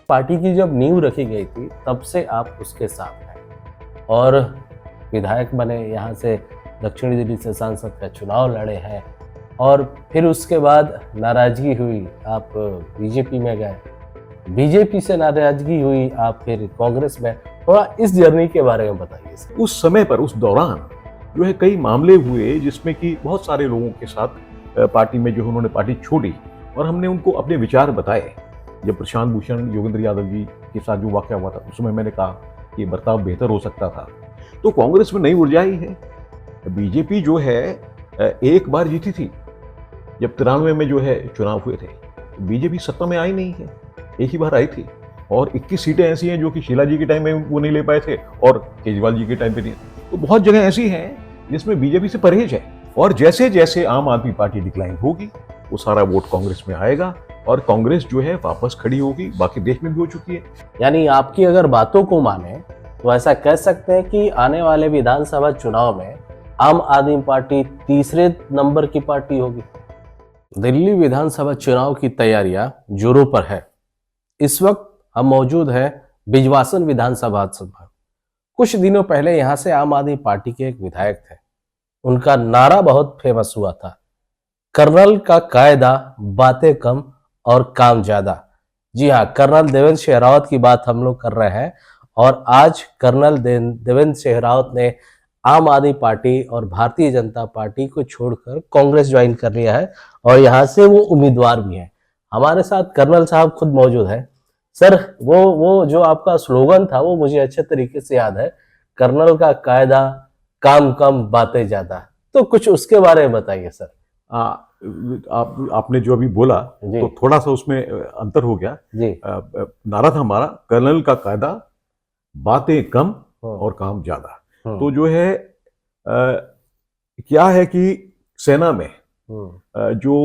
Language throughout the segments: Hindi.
पार्टी की जब नींव रखी गई थी तब से आप उसके साथ हैं और विधायक बने, यहाँ से दक्षिणी दिल्ली से सांसद का चुनाव लड़े हैं और फिर उसके बाद नाराजगी हुई, आप बीजेपी में गए, बीजेपी से नाराजगी हुई, आप फिर कांग्रेस में। थोड़ा इस जर्नी के बारे में बताइए सर। उस समय पर उस दौरान जो है कई मामले हुए जिसमें कि बहुत सारे लोगों के साथ पार्टी में जो उन्होंने पार्टी छोड़ी और हमने उनको अपने विचार बताए। जब प्रशांत भूषण योगेंद्र यादव जी के साथ जो वाकया हुआ था उस समय मैंने कहा कि बर्ताव बेहतर हो सकता था। तो कांग्रेस में नई ऊर्जा ही है। बीजेपी जो है एक बार जीती थी जब 93 में जो है चुनाव हुए थे। बीजेपी सत्ता में आई नहीं है, एक ही बार आई थी और 21 सीटें ऐसी हैं जो कि शीला जी के टाइम में वो नहीं ले पाए थे और केजरीवाल जी के टाइम पे नहीं। तो बहुत जगह ऐसी हैं जिसमें बीजेपी से परहेज है और जैसे जैसे आम आदमी पार्टी डिक्लाइन होगी वो सारा वोट कांग्रेस में आएगा और कांग्रेस जो है वापस खड़ी होगी। बाकी देश में भी हो चुकी है। यानी आपकी अगर बातों को माने तो ऐसा कह सकते हैं कि आने वाले विधानसभा चुनाव में आम आदमी पार्टी तीसरे नंबर की पार्टी होगी। दिल्ली विधानसभा चुनाव की तैयारियां जोरों पर है। इस वक्त हम मौजूद हैं बिजवासन विधानसभा सभा। कुछ दिनों पहले यहां से आम आदमी पार्टी के एक विधायक थे, उनका नारा बहुत फेमस हुआ था, कर्नल का कायदा, बातें कम और काम ज्यादा। जी हाँ, कर्नल देवेंद्र शेहरावत की बात हम लोग कर रहे हैं और आज कर्नल देवेंद्र शेहरावत ने आम आदमी पार्टी और भारतीय जनता पार्टी को छोड़कर कांग्रेस ज्वाइन कर लिया है और यहाँ से वो उम्मीदवार भी हैं। हमारे साथ कर्नल साहब खुद मौजूद हैं। सर, वो जो आपका स्लोगन था वो मुझे अच्छे तरीके से याद है, कर्नल का कायदा, काम कम बातें ज्यादा। तो कुछ उसके बारे में बताइए सर। आपने जो अभी बोला तो थोड़ा सा उसमें अंतर हो गया जी। नारा था हमारा कर्नल का कायदा, बातें कम और काम ज्यादा। तो जो है क्या है कि सेना में जो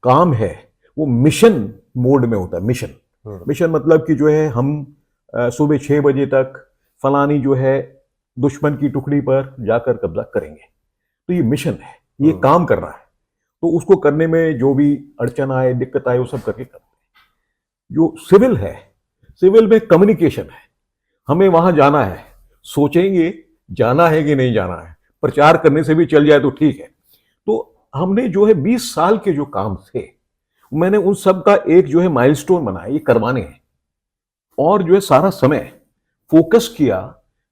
काम है वो मिशन मोड में होता है। मिशन मतलब कि जो है हम सुबह 6 बजे तक फलानी जो है दुश्मन की टुकड़ी पर जाकर कब्जा करेंगे। तो ये मिशन है, ये काम करना है। तो उसको करने में जो भी अड़चन आए, दिक्कत आए, वो सब करके करते हैं। जो सिविल है, सिविल में कम्युनिकेशन है। हमें वहां जाना है, सोचेंगे जाना है कि नहीं जाना है, प्रचार करने से भी चल जाए तो ठीक है। तो हमने जो है 20 साल के जो काम थे मैंने उन सब का एक जो है माइलस्टोन बनाया, ये करवाने हैं और जो है सारा समय फोकस किया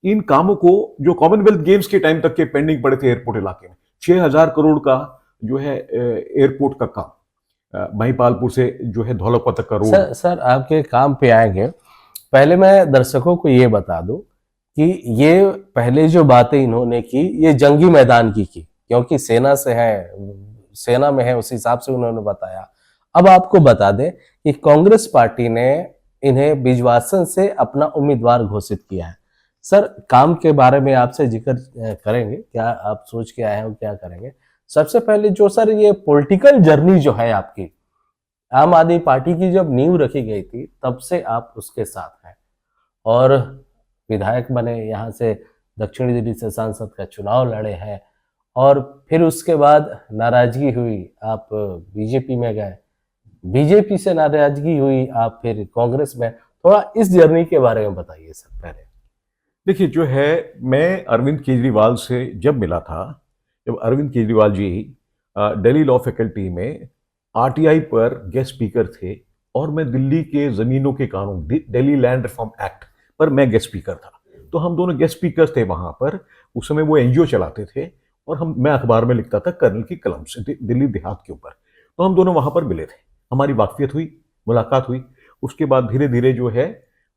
इन कामों को जो कॉमनवेल्थ गेम्स के टाइम तक के पेंडिंग पड़े थे एयरपोर्ट इलाके में। 6,000 करोड़ का जो है एयरपोर्ट का काम, महिपालपुर से जो है धौलपुर तक का रोड। सर आपके काम पे आएंगे, पहले मैं दर्शकों को ये बता दूं कि ये पहले जो बातें इन्होंने की ये जंगी मैदान की क्योंकि सेना से है, सेना में है, उस हिसाब से उन्होंने बताया। अब आपको बता दें कि कांग्रेस पार्टी ने इन्हें बिजवासन से अपना उम्मीदवार घोषित किया है। सर, काम के बारे में आपसे जिक्र करेंगे, क्या आप सोच के आए हैं, क्या करेंगे। सबसे पहले जो सर ये पॉलिटिकल जर्नी जो है आपकी, आम आदमी पार्टी की जब नींव रखी गई थी तब से आप उसके साथ हैं और विधायक बने, यहाँ से दक्षिणी दिल्ली से सांसद का चुनाव लड़े हैं और फिर उसके बाद नाराजगी हुई, आप बीजेपी में गए, बीजेपी से नाराजगी हुई, आप फिर कांग्रेस में। थोड़ा इस जर्नी के बारे में बताइए सर। पहले देखिए, जो है मैं अरविंद केजरीवाल से जब मिला था, जब अरविंद केजरीवाल जी दिल्ली लॉ फैकल्टी में आरटीआई पर गेस्ट स्पीकर थे और मैं दिल्ली के जमीनों के कानून, दिल्ली लैंड रिफॉर्म एक्ट पर मैं गेस्ट स्पीकर था। तो हम दोनों गेस्ट स्पीकर थे वहां पर। उस समय वो एनजीओ चलाते थे और मैं अखबार में लिखता था कर्नल की कलम से दिल्ली देहात के ऊपर। तो हम दोनों वहां पर मिले थे, हमारी वाकफियत हुई, मुलाकात हुई। उसके बाद धीरे धीरे जो है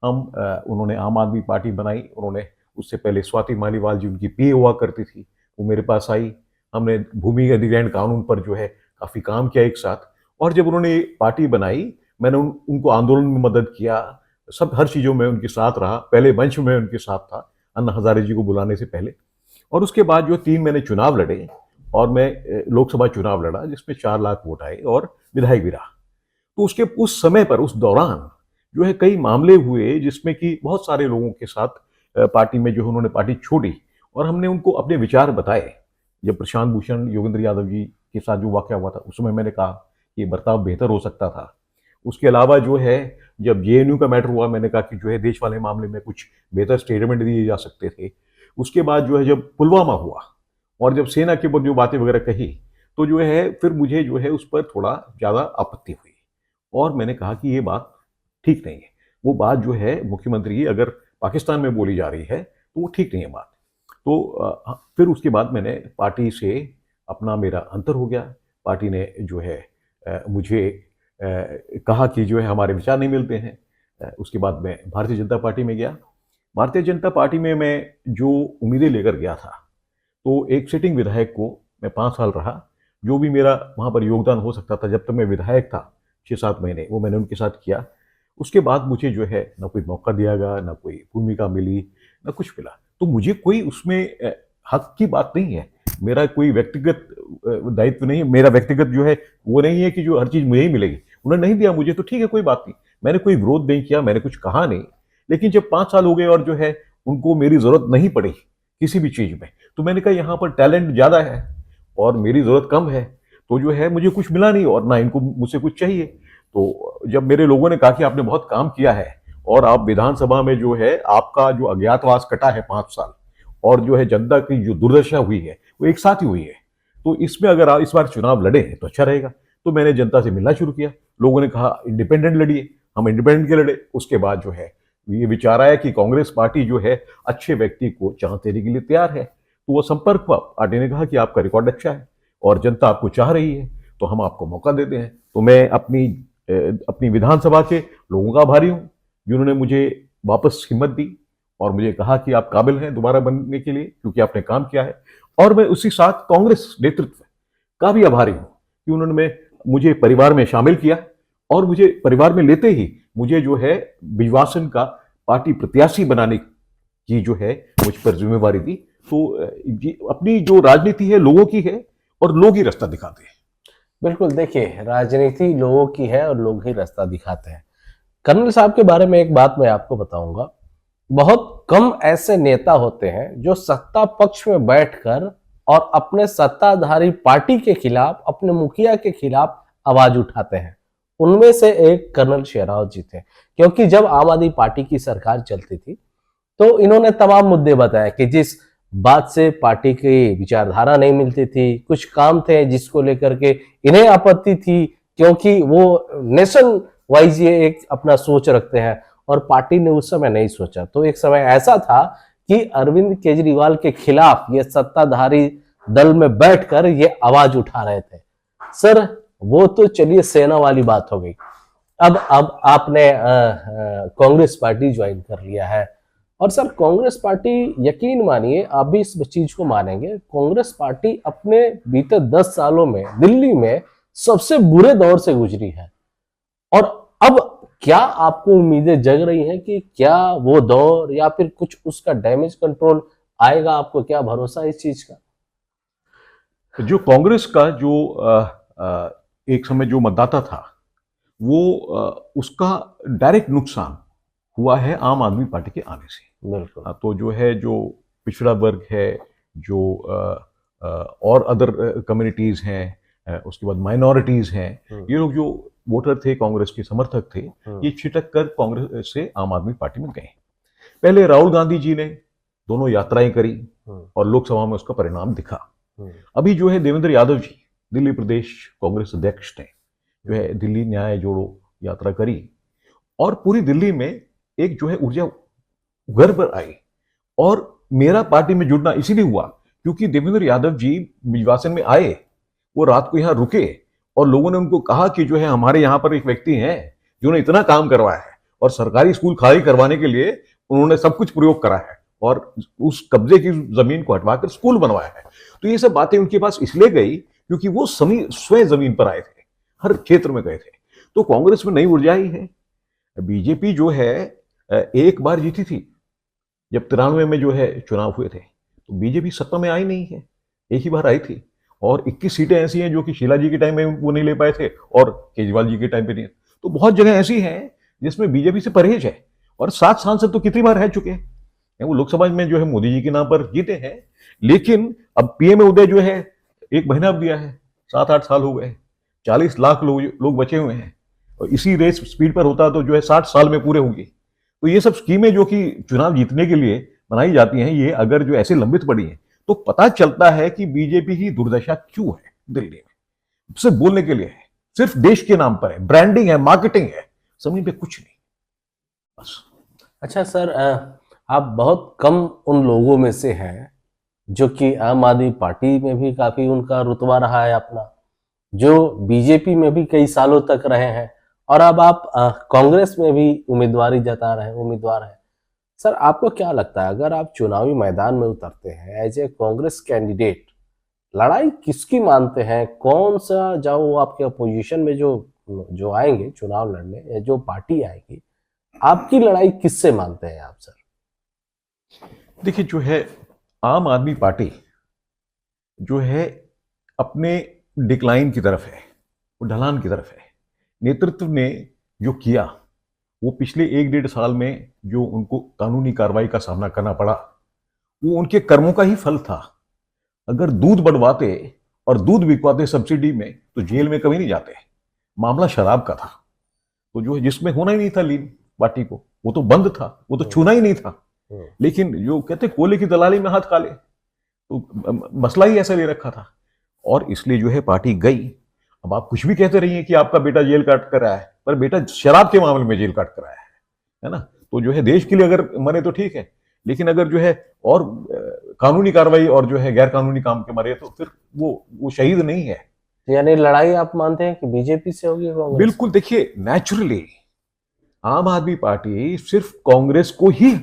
हम उन्होंने आम आदमी पार्टी बनाई। उन्होंने उससे पहले स्वाति मालीवाल जी उनकी पीए हुआ करती थी, वो मेरे पास आई। हमने भूमि अधिग्रहण कानून पर जो है काफी काम किया एक साथ। और जब उन्होंने पार्टी बनाई मैंने उनको आंदोलन में मदद किया, सब हर चीजों में उनके साथ रहा। पहले मंच में उनके साथ था, अन्ना हजारे जी को बुलाने से पहले। और उसके बाद जो 3 मैंने चुनाव लड़े और मैं लोकसभा चुनाव लड़ा जिसमें 4 लाख वोट आए और विधायक भी रहा। तो उसके उस समय पर उस दौरान जो है कई मामले हुए जिसमें कि बहुत सारे लोगों के साथ पार्टी में जो उन्होंने पार्टी छोड़ी और हमने उनको अपने विचार बताए। जब प्रशांत भूषण योगेंद्र यादव जी के साथ जो वाकया हुआ था उस समय मैंने कहा कि बर्ताव बेहतर हो सकता था उसके अलावा जो है जब जेएनयू का मैटर हुआ, मैंने कहा कि जो है देश वाले मामले में कुछ बेहतर स्टेटमेंट दिए जा सकते थे। उसके बाद जो है जब पुलवामा हुआ और जब सेना के ऊपर जो बातें वगैरह कही, तो जो है फिर मुझे जो है उस पर थोड़ा ज़्यादा आपत्ति हुई और मैंने कहा कि ये बात ठीक नहीं है। वो बात जो है मुख्यमंत्री की अगर पाकिस्तान में बोली जा रही है तो वो ठीक नहीं है बात। तो फिर उसके बाद मैंने पार्टी से अपना मेरा अंतर हो गया। पार्टी ने जो है मुझे कहा कि जो है हमारे विचार नहीं मिलते हैं। उसके बाद मैं भारतीय जनता पार्टी में गया। भारतीय जनता पार्टी में मैं जो उम्मीदें लेकर गया था, तो एक सिटिंग विधायक को मैं 5 साल रहा। जो भी मेरा वहाँ पर योगदान हो सकता था जब तक मैं विधायक था, 6-7 महीने, वो मैंने उनके साथ किया। उसके बाद मुझे जो है ना कोई मौका दिया गया, ना कोई भूमिका मिली, ना कुछ मिला। तो मुझे कोई उसमें हक की बात नहीं है। मेरा कोई व्यक्तिगत दायित्व नहीं है। मेरा व्यक्तिगत जो है वो नहीं है कि जो हर चीज़ मुझे ही मिलेगी। उन्होंने नहीं दिया मुझे तो ठीक है, कोई बात नहीं। मैंने कोई विरोध नहीं किया, मैंने कुछ कहा नहीं। लेकिन जब 5 साल हो गए और जो है उनको मेरी ज़रूरत नहीं पड़ी किसी भी चीज़ में, तो मैंने कहा यहाँ पर टैलेंट ज़्यादा है और मेरी ज़रूरत कम है, तो जो है मुझे कुछ मिला नहीं और ना इनको मुझसे कुछ चाहिए। तो जब मेरे लोगों ने कहा कि आपने बहुत काम किया है और आप विधानसभा में जो है आपका जो अज्ञातवास कटा है 5 साल और जो है जनता की जो दुर्दशा हुई है वो एक साथ ही हुई है, तो इसमें अगर आप इस बार चुनाव लड़े तो अच्छा रहेगा। तो मैंने जनता से मिलना शुरू किया। लोगों ने कहा इंडिपेंडेंट लड़िए, हम इंडिपेंडेंट के लड़े। उसके बाद जो है ये विचार आया कि कांग्रेस पार्टी जो है अच्छे व्यक्ति को चांस देने के लिए तैयार है। तो वो संपर्क हुआ। पार्टी ने कहा कि आपका रिकॉर्ड अच्छा है और जनता आपको चाह रही है, तो हम आपको मौका देते हैं। तो मैं अपनी विधानसभा के लोगों का आभारी हूँ जिन्होंने मुझे वापस हिम्मत दी और मुझे कहा कि आप काबिल हैं दोबारा बनने के लिए क्योंकि आपने काम किया है। और मैं उसी साथ कांग्रेस नेतृत्व का भी आभारी हूँ कि उन्होंने मुझे परिवार में शामिल किया और मुझे परिवार में लेते ही मुझे जो है बिजवासन का पार्टी प्रत्याशी बनाने की जो है मुझ पर जिम्मेवारी दी। तो अपनी जो राजनीति है लोगों की है और लोग ही रास्ता दिखाते हैं। बिल्कुल, देखिए राजनीति लोगों की है और लोग ही रास्ता दिखाते हैं। कर्नल साहब के बारे में एक बात मैं आपको बताऊंगा। बहुत कम ऐसे नेता होते हैं जो सत्ता पक्ष में बैठकर और अपने सत्ताधारी पार्टी के खिलाफ, अपने मुखिया के खिलाफ आवाज उठाते हैं। उनमें से एक कर्नल शेरावत जी थे, क्योंकि जब आम आदमी पार्टी की सरकार चलती थी तो इन्होंने तमाम मुद्दे बताए कि जिस बात से पार्टी की विचारधारा नहीं मिलती थी, कुछ काम थे जिसको लेकर के इन्हें आपत्ति थी, क्योंकि वो नेशन वाइज ये एक अपना सोच रखते हैं और पार्टी ने उस समय नहीं सोचा। तो एक समय ऐसा था कि अरविंद केजरीवाल के खिलाफ ये सत्ताधारी दल में बैठकर ये आवाज उठा रहे थे। सर वो तो चलिए सेना वाली बात हो गई। अब आपने कांग्रेस पार्टी ज्वाइन कर लिया है और सर कांग्रेस पार्टी, यकीन मानिए आप भी इस चीज को मानेंगे, कांग्रेस पार्टी अपने बीते 10 सालों में दिल्ली में सबसे बुरे दौर से गुजरी है। और अब क्या आपको उम्मीदें जग रही हैं कि क्या वो दौर या फिर कुछ उसका डैमेज कंट्रोल आएगा? आपको क्या भरोसा है इस चीज का? जो कांग्रेस का जो एक समय जो मतदाता था वो उसका डायरेक्ट नुकसान हुआ है आम आदमी पार्टी के आने से। बिल्कुल। तो जो है जो पिछड़ा वर्ग है, जो और अदर कम्युनिटीज हैं, उसके बाद माइनॉरिटीज हैं, ये लोग जो वोटर थे, कांग्रेस के समर्थक थे, ये छिटक कर कांग्रेस से आम आदमी पार्टी में गए। पहले राहुल गांधी जी ने दोनों यात्राएं करी और लोकसभा में उसका परिणाम दिखा। अभी जो है देवेंद्र यादव जी दिल्ली प्रदेश कांग्रेस अध्यक्ष ने जो है दिल्ली न्याय जोड़ो यात्रा करी और पूरी दिल्ली में एक जो है ऊर्जा घर पर आई। और मेरा पार्टी में जुड़ना इसीलिए हुआ क्योंकि देवेंद्र यादव जी बिजवासन में आए, वो रात को यहाँ रुके और लोगों ने उनको कहा कि जो है हमारे यहाँ पर एक व्यक्ति हैं जिन्होंने इतना काम करवाया है और सरकारी स्कूल खाली करवाने के लिए उन्होंने सब कुछ प्रयोग करा है और उस कब्जे की जमीन को हटवाकर स्कूल बनवाया है। तो ये सब बातें उनके पास इसलिए गई क्योंकि वो स्वयं जमीन पर आए थे, हर क्षेत्र में गए थे। तो कांग्रेस में नई ऊर्जा आई है। बीजेपी जो है एक बार जीती थी जब 93 में जो है चुनाव हुए थे, तो बीजेपी सत्ता में आई नहीं है, एक ही बार आई थी और 21 सीटें ऐसी हैं जो कि शीला जी के टाइम में वो नहीं ले पाए थे और केजरीवाल जी के टाइम पे नहीं। तो बहुत जगह ऐसी हैं जिसमें बीजेपी से परहेज है और 7 सांसद तो कितनी बार रह चुके हैं। वो लोकसभा में जो है मोदी जी के नाम पर जीते हैं, लेकिन अब पीएम उदय जो है 1 महीना अब दिया है, 7-8 साल हो गए, 40 लाख लोग बचे हुए हैं और इसी रेस स्पीड पर होता तो जो है 60 साल में पूरे होंगे। तो ये सब स्कीमें जो कि चुनाव जीतने के लिए बनाई जाती हैं, ये अगर जो ऐसे लंबित पड़ी हैं तो पता चलता है कि बीजेपी की दुर्दशा क्यों है दिल्ली में। सिर्फ बोलने के लिए है, सिर्फ देश के नाम पर है, ब्रांडिंग है, मार्केटिंग है, जमीन पे कुछ नहीं बस। अच्छा सर, आप बहुत कम उन लोगों में से हैं जो कि आम आदमी पार्टी में भी काफी उनका रुतबा रहा है अपना, जो बीजेपी में भी कई सालों तक रहे हैं, और अब आप कांग्रेस में भी उम्मीदवारी जता रहे हैं, उम्मीदवार हैं। सर, आपको क्या लगता है अगर आप चुनावी मैदान में उतरते हैं एज ए कांग्रेस कैंडिडेट, लड़ाई किसकी मानते हैं? कौन सा जो आपके अपोजिशन में जो जो आएंगे चुनाव लड़ने, या जो पार्टी आएगी, आपकी लड़ाई किससे मानते हैं आप सर? देखिए, जो है आम आदमी पार्टी जो है अपने डिक्लाइन की तरफ है, वो ढलान की तरफ है। नेतृत्व ने जो किया वो पिछले 1-1.5 साल में जो उनको कानूनी कार्रवाई का सामना करना पड़ा, वो उनके कर्मों का ही फल था। अगर दूध बढ़वाते और दूध बिकवाते सब्सिडी में तो जेल में कभी नहीं जाते। मामला शराब का था, तो जो जिसमें होना ही नहीं था लीन पार्टी को, वो तो बंद था, वो तो छूना ही नहीं था। लेकिन जो कहते कोले की दलाली में हाथ काले, तो मसला ही ऐसा ले रखा था, और इसलिए जो है पार्टी गई। अब आप कुछ भी कहते रहिए कि आपका बेटा जेल काट कर आया है, पर बेटा शराब के मामले में जेल काट कर आया है ना। तो जो है देश के लिए अगर मरे तो ठीक है, लेकिन अगर जो है और कानूनी कार्रवाई और जो है गैर कानूनी काम के मरे तो फिर वो शहीद नहीं है। यानी लड़ाई आप मानते हैं कि बीजेपी से होगी कांग्रेस? बिल्कुल। देखिए, नेचुरली आम आदमी पार्टी सिर्फ कांग्रेस को ही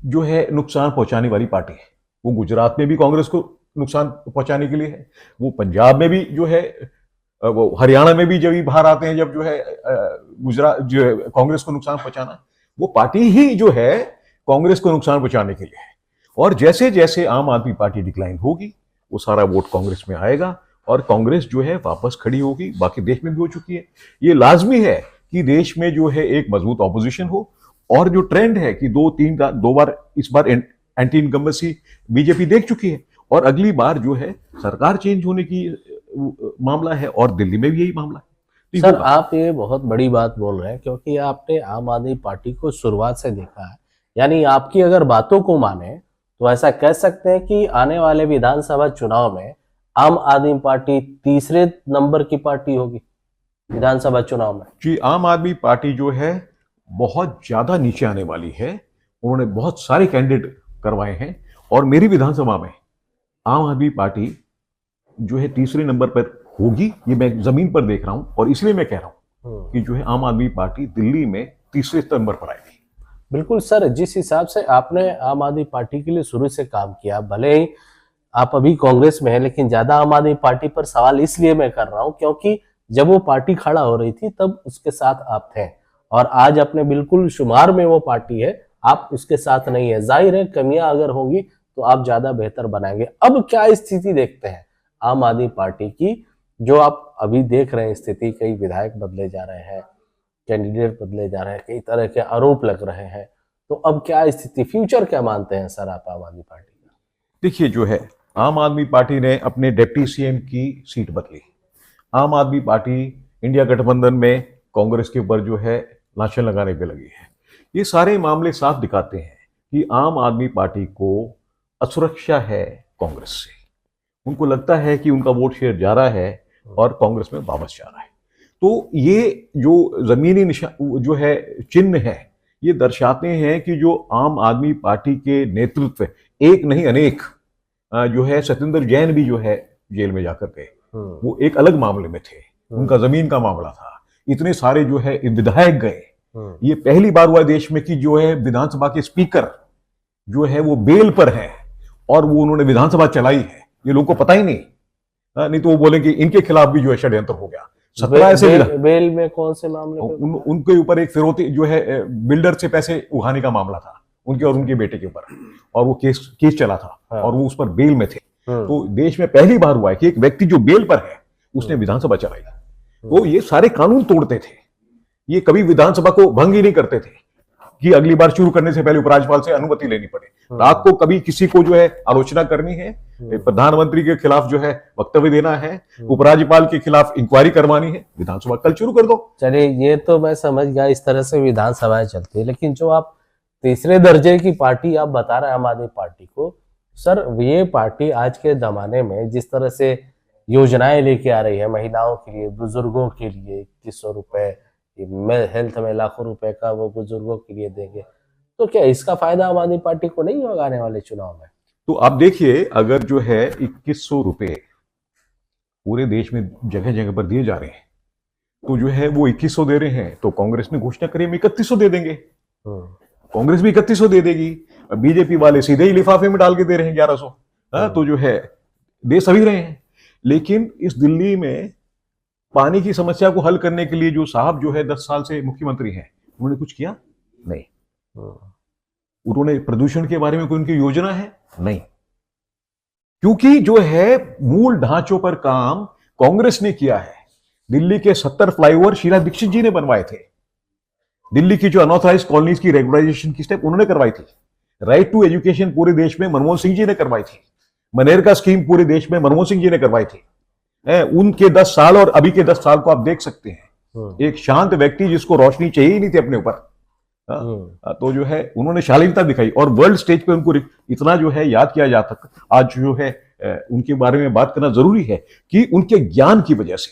जो है नुकसान पहुंचाने वाली पार्टी है। वो गुजरात में भी कांग्रेस को नुकसान पहुंचाने के लिए है, वो पंजाब में भी जो है, वो हरियाणा में भी जब भी बाहर आते हैं, जब जो है गुजरात जो है कांग्रेस को नुकसान पहुंचाना, वो पार्टी ही जो है कांग्रेस को नुकसान पहुंचाने के लिए है। और जैसे जैसे आम आदमी पार्टी डिक्लाइन होगी, वो सारा वोट कांग्रेस में आएगा और कांग्रेस जो है वापस खड़ी होगी। बाकी देश में भी हो चुकी है। ये लाजमी है कि देश में जो है एक मजबूत ऑपोजिशन हो, और जो ट्रेंड है कि दो बार इस बार एंटी इनकम्बेंसी बीजेपी देख चुकी है, और अगली बार जो है सरकार चेंज होने की मामला है, और दिल्ली में भी यही मामला है। सर, आप ये बहुत बड़ी बात बोल रहे हैं, क्योंकि आपने आम आदमी पार्टी को शुरुआत से देखा है। यानी आपकी अगर बातों को माने तो ऐसा कह सकते हैं कि आने वाले विधानसभा चुनाव में आम आदमी पार्टी तीसरे नंबर की पार्टी होगी विधानसभा चुनाव में। जी, आम आदमी पार्टी जो है बहुत ज्यादा नीचे आने वाली है। उन्होंने बहुत सारे कैंडिडेट करवाए हैं, और मेरी विधानसभा में आम आदमी पार्टी जो है तीसरे नंबर पर होगी। ये मैं जमीन पर देख रहा हूं, और इसलिए मैं कह रहा हूं कि जो है आम आदमी पार्टी दिल्ली में तीसरे नंबर पर आएगी। बिल्कुल सर, जिस हिसाब से आपने आम आदमी पार्टी के लिए शुरू से काम किया, भले ही आप अभी कांग्रेस में हैं, लेकिन ज्यादा आम आदमी पार्टी पर सवाल इसलिए मैं कर रहा हूं क्योंकि जब वो पार्टी खड़ा हो रही थी तब उसके साथ आप थे, और आज अपने बिल्कुल शुमार में वो पार्टी है, आप उसके साथ नहीं है। जाहिर है कमियां अगर होंगी तो आप ज्यादा बेहतर बनाएंगे। अब क्या स्थिति देखते हैं आम आदमी पार्टी की, जो आप अभी देख रहे हैं स्थिति? कई विधायक बदले जा रहे हैं, कैंडिडेट बदले जा रहे हैं, कई तरह के आरोप लग रहे हैं, तो अब क्या स्थिति, फ्यूचर क्या मानते हैं सर आप आम आदमी पार्टी का? देखिए, जो है आम आदमी पार्टी ने अपने डिप्टी सीएम की सीट बदली। आम आदमी पार्टी इंडिया गठबंधन में कांग्रेस के ऊपर जो है लांछन लगाने पे लगी है। ये सारे मामले साफ दिखाते हैं कि आम आदमी पार्टी को असुरक्षा है कांग्रेस से। उनको लगता है कि उनका वोट शेयर जा रहा है और कांग्रेस में वापस जा रहा है। तो ये जो जमीनी निशान जो है चिन्ह है, ये दर्शाते हैं कि जो आम आदमी पार्टी के नेतृत्व एक नहीं अनेक जो है, सत्येंद्र जैन भी जो है जेल में जाकर गए, वो एक अलग मामले में थे, उनका जमीन का मामला था। इतने सारे जो है विधायक गए। ये पहली बार हुआ देश में कि जो है विधानसभा के स्पीकर जो है वो बेल पर है और वो उन्होंने विधानसभा चलाई है। ये लोगों को पता ही नहीं तो वो बोले कि इनके खिलाफ भी जो है षड्यंत्र हो गया। 17 ऐसे बेल में कौन से मामले उनके ऊपर एक फिरौती जो है बिल्डर से पैसे उठाने का मामला था, उनके और उनके बेटे के ऊपर, और वो केस चला था और वो उस पर बेल में थे। तो देश में पहली बार हुआ है कि एक व्यक्ति जो बेल पर है उसने विधानसभा चलाई। तो ये सारे कानून तोड़ते थे, ये कभी विधानसभा को भंग ही नहीं करते थे। कि अगली बार शुरू करने से पहले उपराज्यपाल से अनुमति लेनी पड़े। रात को कभी किसी को जो है आलोचना करनी है, प्रधानमंत्री के खिलाफ जो है वक्तव्य देना है, उपराज्यपाल के खिलाफ इंक्वायरी करवानी है, विधानसभा कल शुरू कर दो। चलिए, ये तो मैं समझ गया, इस तरह से विधानसभाएं चलती है। लेकिन जो आप तीसरे दर्जे की पार्टी आप बता रहे हैं आम आदमी पार्टी को, सर ये पार्टी आज के जमाने में जिस तरह से योजनाएं लेके आ रही है महिलाओं के लिए, बुजुर्गों के लिए 2100 रुपए, हेल्थ में लाखों रुपए का वो बुजुर्गों के लिए देंगे, तो क्या इसका फायदा आम आदमी पार्टी को नहीं होगा आने वाले चुनाव में? तो आप देखिए, अगर जो है 2100 रुपए पूरे देश में जगह जगह पर दिए जा रहे हैं, तो जो है वो 2100 दे रहे हैं, तो कांग्रेस ने घोषणा करी हम 3100 दे देंगे, कांग्रेस भी 3100 दे देगी, बीजेपी वाले सीधे ही लिफाफे में डाल के दे रहे हैं 1100। तो जो है दे सभी रहे हैं। लेकिन इस दिल्ली में पानी की समस्या को हल करने के लिए जो साहब जो है 10 साल से मुख्यमंत्री हैं, उन्होंने कुछ किया नहीं। उन्होंने प्रदूषण के बारे में कोई उनकी योजना है नहीं, क्योंकि जो है मूल ढांचों पर काम कांग्रेस ने किया है। दिल्ली के 70 फ्लाईओवर शीला दीक्षित जी ने बनवाए थे। दिल्ली की जो अनऑथराइज्ड कॉलोनीज की रेगुलराइजेशन की स्टेप उन्होंने करवाई थी। राइट टू एजुकेशन पूरे देश में मनमोहन सिंह जी ने करवाई थी। मनरेगा स्कीम पूरे देश में मनमोहन सिंह जी ने करवाई थी। उनके 10 साल और अभी के 10 साल को आप देख सकते हैं। एक शांत व्यक्ति जिसको रोशनी चाहिए ही नहीं थी अपने ऊपर, तो जो है उन्होंने शालीनता दिखाई और वर्ल्ड स्टेज पे उनको इतना जो है याद किया जाता। आज जो है उनके बारे में बात करना जरूरी है कि उनके ज्ञान की वजह से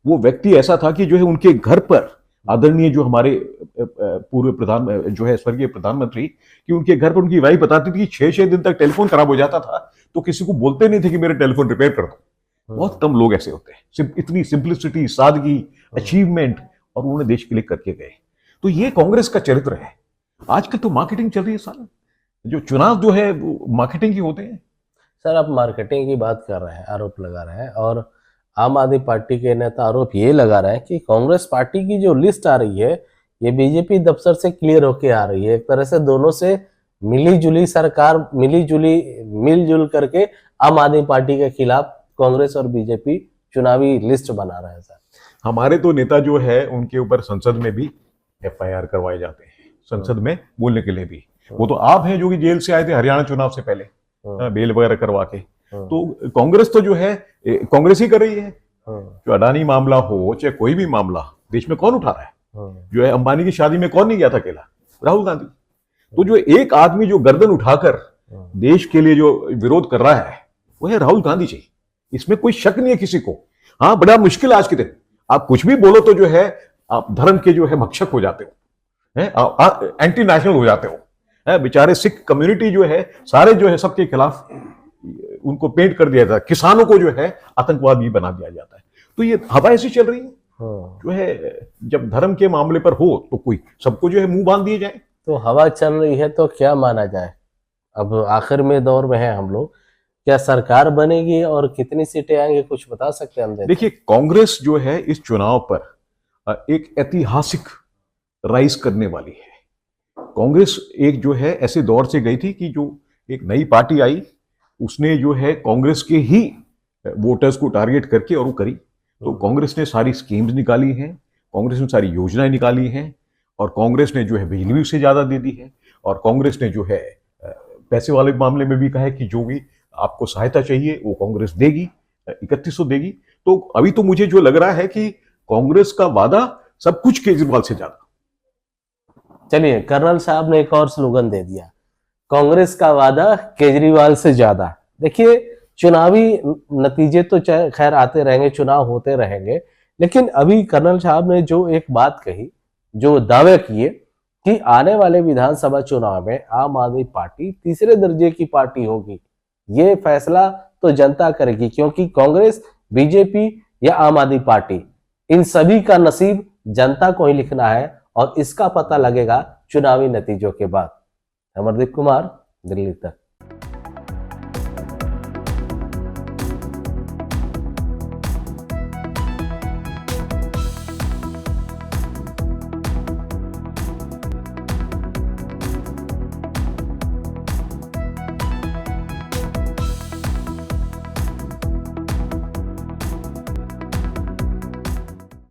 वो व्यक्ति ऐसा था कि जो है उनके घर पर आदरणीय जो हमारे पूर्व प्रधान जो है स्वर्गीय प्रधानमंत्री, कि उनके घर पर उनकी वाइफ बताती थी कि 6-6 दिन तक टेलीफोन खराब हो जाता था तो किसी को बोलते नहीं थे कि मेरे टेलीफोन रिपेयर कर दो। बहुत कम लोग ऐसे होते हैं, इतनी सिंप्लिसिटी, सादगी, अचीवमेंट, और उन्होंने देश के लिए करके गए। तो ये कांग्रेस का चरित्र है। आजकल तो मार्केटिंग चल रही है सारा, जो चुनाव जो है वो मार्केटिंग ही होते हैं। सर आप मार्केटिंग की बात कर रहे हैं, आरोप लगा रहे हैं, और आम आदमी पार्टी के नेता आरोप ये लगा रहे हैं कि कांग्रेस पार्टी की जो लिस्ट आ रही है ये बीजेपी दफ्तर से क्लियर होके आ रही है। एक तरह से दोनों से मिली-जुली सरकार, मिलजुल करके आम आदमी पार्टी के खिलाफ कांग्रेस और बीजेपी चुनावी लिस्ट बना रहे हैं। सर हमारे तो नेता जो है उनके ऊपर संसद में भी FIR करवाए जाते हैं, संसद में बोलने के लिए भी। वो तो आप हैं जो कि जेल से आए थे हरियाणा चुनाव से पहले, बेल वगैरह करवा के। तो कांग्रेस तो जो है कांग्रेस ही कर रही है। जो अडानी मामला हो चाहे कोई भी मामला, देश में कौन उठा रहा है? जो है अंबानी की शादी में कौन नहीं गया था अकेला? राहुल गांधी। तो जो एक आदमी जो गर्दन उठाकर देश के लिए जो विरोध कर रहा है वो है राहुल गांधी जी। इसमें कोई शक नहीं है किसी को। हाँ, बड़ा मुश्किल आज के दिन, आप कुछ भी बोलो तो जो है आप धर्म के जो है भक्षक हो जाते हो, एंटी नेशनल हो जाते हो। बेचारे सिख कम्युनिटी जो है सारे जो है सबके खिलाफ उनको पेंट कर दिया जाता है, किसानों को जो है आतंकवादी बना दिया जाता है। तो ये हवा ऐसी चल रही है जो है, जब धर्म के मामले पर हो तो कोई सबको जो है मुंह बांध दिए जाए। तो हवा चल रही है तो क्या माना जाए? अब आखिर में दौर में है हम लोग, क्या सरकार बनेगी और कितनी सीटें आएंगी, कुछ बता सकते हैं हम? देखिए, कांग्रेस जो है इस चुनाव पर एक ऐतिहासिक राइज करने वाली है। कांग्रेस एक जो है ऐसे दौर से गई थी कि जो एक नई पार्टी आई उसने जो है कांग्रेस के ही वोटर्स को टारगेट करके और वो करी। तो कांग्रेस ने सारी स्कीम्स निकाली हैं, कांग्रेस ने सारी योजनाएं निकाली हैं, और कांग्रेस ने जो है बिजली भी उससे ज्यादा दे दी है, और कांग्रेस ने जो है पैसे वाले मामले में भी कहा है कि जो भी आपको सहायता चाहिए वो कांग्रेस देगी, 3100 देगी। तो अभी तो मुझे जो लग रहा है कि कांग्रेस का वादा सब कुछ केजरीवाल से ज्यादा। चलिए, कर्नल साहब ने एक और स्लोगन दे दिया, कांग्रेस का वादा केजरीवाल से ज्यादा। देखिए, चुनावी नतीजे तो खैर आते रहेंगे, चुनाव होते रहेंगे, लेकिन अभी कर्नल साहब ने जो एक बात कही, जो दावे किए कि आने वाले विधानसभा चुनाव में आम आदमी पार्टी तीसरे दर्जे की पार्टी होगी, ये फैसला तो जनता करेगी, क्योंकि कांग्रेस, बीजेपी या आम आदमी पार्टी, इन सभी का नसीब जनता को ही लिखना है, और इसका पता लगेगा चुनावी नतीजों के बाद। अमरदीप कुमार, दिल्ली तक।